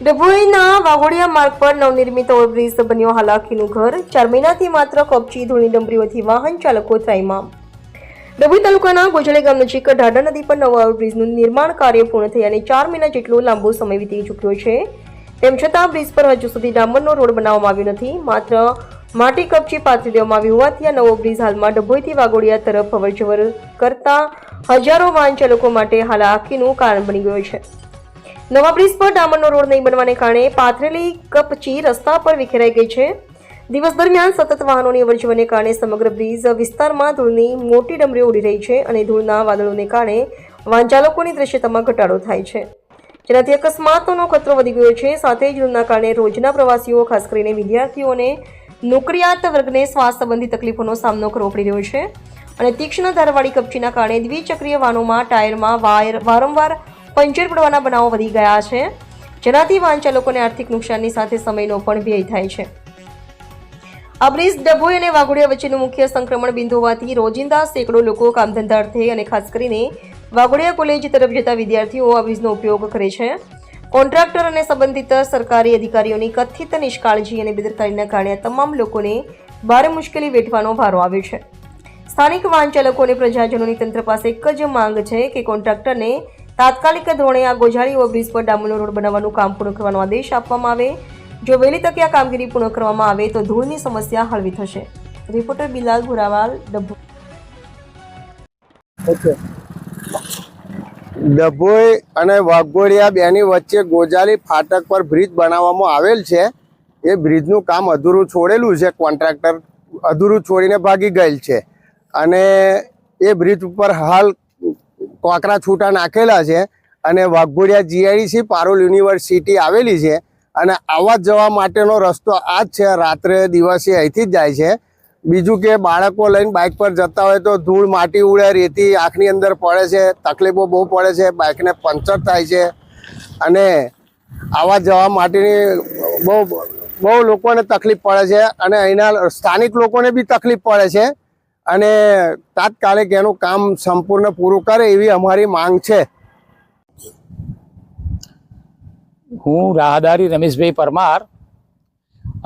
ડભોઈના વાઘોડિયા માર્ગ પર નવનિર્મિત ઓવરબ્રિજ બન્યો હાલાકીનું ઘર। 4 મહિનાથી માત્ર કપચી ધૂળની ડમરીઓથી વાહન ચાલકો ત્રાહિમામ। ડભોઈ તાલુકાના ગોજળી ગામ નજીક ઢાઢર નદી પર નવા ઓવરબ્રિજનું નિર્માણ કાર્ય પૂર્ણ થયાને 4 મહિના જેટલો લાંબો સમય વીતી ચૂક્યો છે। તેમ છતાં બ્રિજ પર હજુ સુધી ડામરનો રોડ બનાવવામાં આવ્યો નથી। માત્ર માટી કપચી પાથરી દેવામાં આવી હોવાથી આ નવો બ્રિજ હાલમાં ડભોઈથી વાઘોડિયા તરફ અવરજવર કરતા હજારો વાહન ચાલકો માટે હાલાકીનું કારણ બની ગયો છે। નવા બ્રિજ પર ડામરનો રોડ નહીં બનવાને કારણે પાથરેલી કપચી રસ્તા પર વિખેરાઈ ગઈ છે। દિવસ દરમિયાન સતત વાહનોની અવરજવરને કારણે સમગ્ર બ્રિજ વિસ્તારમાં ધૂળની મોટી ડમરીઓ ઉડી રહી છે અને ધૂળના વાદળોને કારણે વાહન ચાલકોની દ્રશ્યતામાં ઘટાડો થાય છે, જેનાથી અકસ્માતોનો ખતરો વધી ગયો છે। સાથે જ ધૂળના કારણે રોજના પ્રવાસીઓ, ખાસ કરીને વિદ્યાર્થીઓ અને નોકરિયાત વર્ગને શ્વાસ સંબંધી તકલીફોનો સામનો કરવો પડી રહ્યો છે અને તીક્ષ્ણ ધારવાળી કપચીના કારણે દ્વિચક્રીય વાહનોમાં ટાયરમાં વારંવાર પંચર પડવાના બનાવો વધી ગયા છે, જેનાથી વાહન ચાલકોને આર્થિક નુકસાનની સાથે સમયનો પણ વ્યય થાય છે। આ બ્રિજ ડભોઈ અને વાઘોડિયા વચ્ચેનું મુખ્ય સંક્રમણ બિંદુ હોવાથી રોજિંદા સેંકડો લોકો કામધંધા અર્થે અને ખાસ કરીને વાઘોડિયા કોલેજ તરફ જતા વિદ્યાર્થીઓ આ બ્રિજનો ઉપયોગ કરે છે। કોન્ટ્રાક્ટર અને સંબંધિત સરકારી અધિકારીઓની કથિત નિષ્કાળજી અને બેદરકારીના કારણે તમામ લોકોને ભારે મુશ્કેલી વેઠવાનો ભારો આવ્યો છે। સ્થાનિક વાહન ચાલકો અને પ્રજાજનોની તંત્ર પાસે એક જ માંગ છે કે કોન્ટ્રાક્ટરને તાત્કાલિક ધોરણે આ ગોજાળી ઓવરબ્રિજ પર ડામરનો રોડ બનાવવાનું કામ પૂર્ણ કરવાનો આદેશ આપવામાં આવે। જો વહેલી તકે આ કામગીરી પૂર્ણ કરવામાં આવે તો ધૂળની સમસ્યા હળવી થશે। રિપોર્ટર બિલાલ ભુરાવાલ, ડભોઈ। ડભોઈ અને વાઘોડિયા બેની વચ્ચે ગોજાલી ફાટક પર બ્રિજ બનાવવામાં આવેલ છે। એ બ્રિજનું કામ અધૂરું છોડેલું છે, કોન્ટ્રાક્ટર અધૂરું છોડીને ભાગી ગયેલ છે અને એ બ્રિજ ઉપર હાલ કોકરા છૂટા નાખેલા છે અને વાઘોડિયા જીઆઈડીસી પારુલ યુનિવર્સિટી આવેલી છે અને આવવા જવા માટેનો રસ્તો આ જ છે। રાત્રે દિવસે અહીંથી જ જાય છે। બીજું કે બાળકો લઈને બાઇક પર જતા હોય તો ધૂળ, માટી ઉડે, રેતી આંખની અંદર પડે છે, તકલીફો બહુ પડે છે, બાઇકને પંચર થાય છે અને આવવા જવા માટેની બહુ લોકોને તકલીફ પડે છે અને અહીંના સ્થાનિક લોકોને બી તકલીફ પડે છે અને તાત્કાલિક એનું કામ સંપૂર્ણ પૂરું કરે એવી અમારી માંગ છે। હું રાહદારી રમેશભાઈ પરમાર।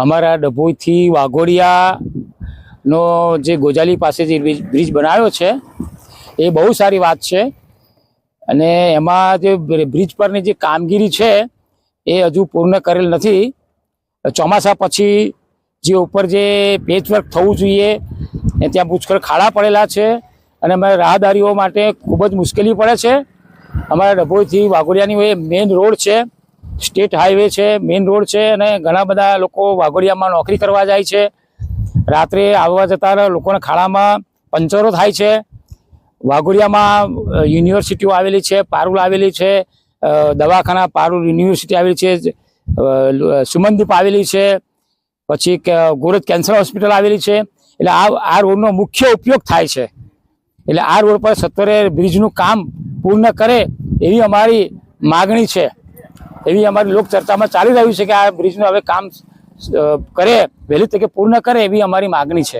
અમારા ડભોઈથી વાઘોડિયાનો જે ગોજાલી પાસે જે બ્રિજ બનાવ્યો છે એ બહુ સારી વાત છે અને એમાં જે બ્રિજ પરની જે કામગીરી છે એ હજુ પૂર્ણ કરેલ નથી। ચોમાસા પછી જે ઉપર જે પેચવર્ક થવું જોઈએ એ ત્યાં પુષ્કળ ખાડા પડેલા છે અને અમારા રાહદારીઓ માટે ખૂબ જ મુશ્કેલી પડે છે। અમારા ડભોઈથી વાઘોડિયાની એ મેઇન રોડ છે, સ્ટેટ હાઈવે છે, મેઇન રોડ છે અને ઘણા બધા લોકો વાઘોડિયામાં નોકરી કરવા જાય છે। રાત્રે આવવા જતા લોકોના ખાડામાં પંચરો થાય છે। વાઘોડિયામાં યુનિવર્સિટીઓ આવેલી છે, પારુલ આવેલી છે, દવાખાના પારુલ યુનિવર્સિટી આવેલી છે, સુમનદીપ આવેલી છે, પછી ગોરજ કેન્સર હોસ્પિટલ આવેલી છે। એટલે આ રોડનો મુખ્ય ઉપયોગ થાય છે। એટલે આ રોડ પર સત્વરે બ્રિજનું કામ પૂર્ણ કરે એવી અમારી માગણી છે, એવી અમારી લોક ચર્ચામાં ચાલી રહ્યું છે કે આ બ્રિજનું હવે કામ કરે, વહેલી તકે પૂર્ણ કરે એવી અમારી માગણી છે।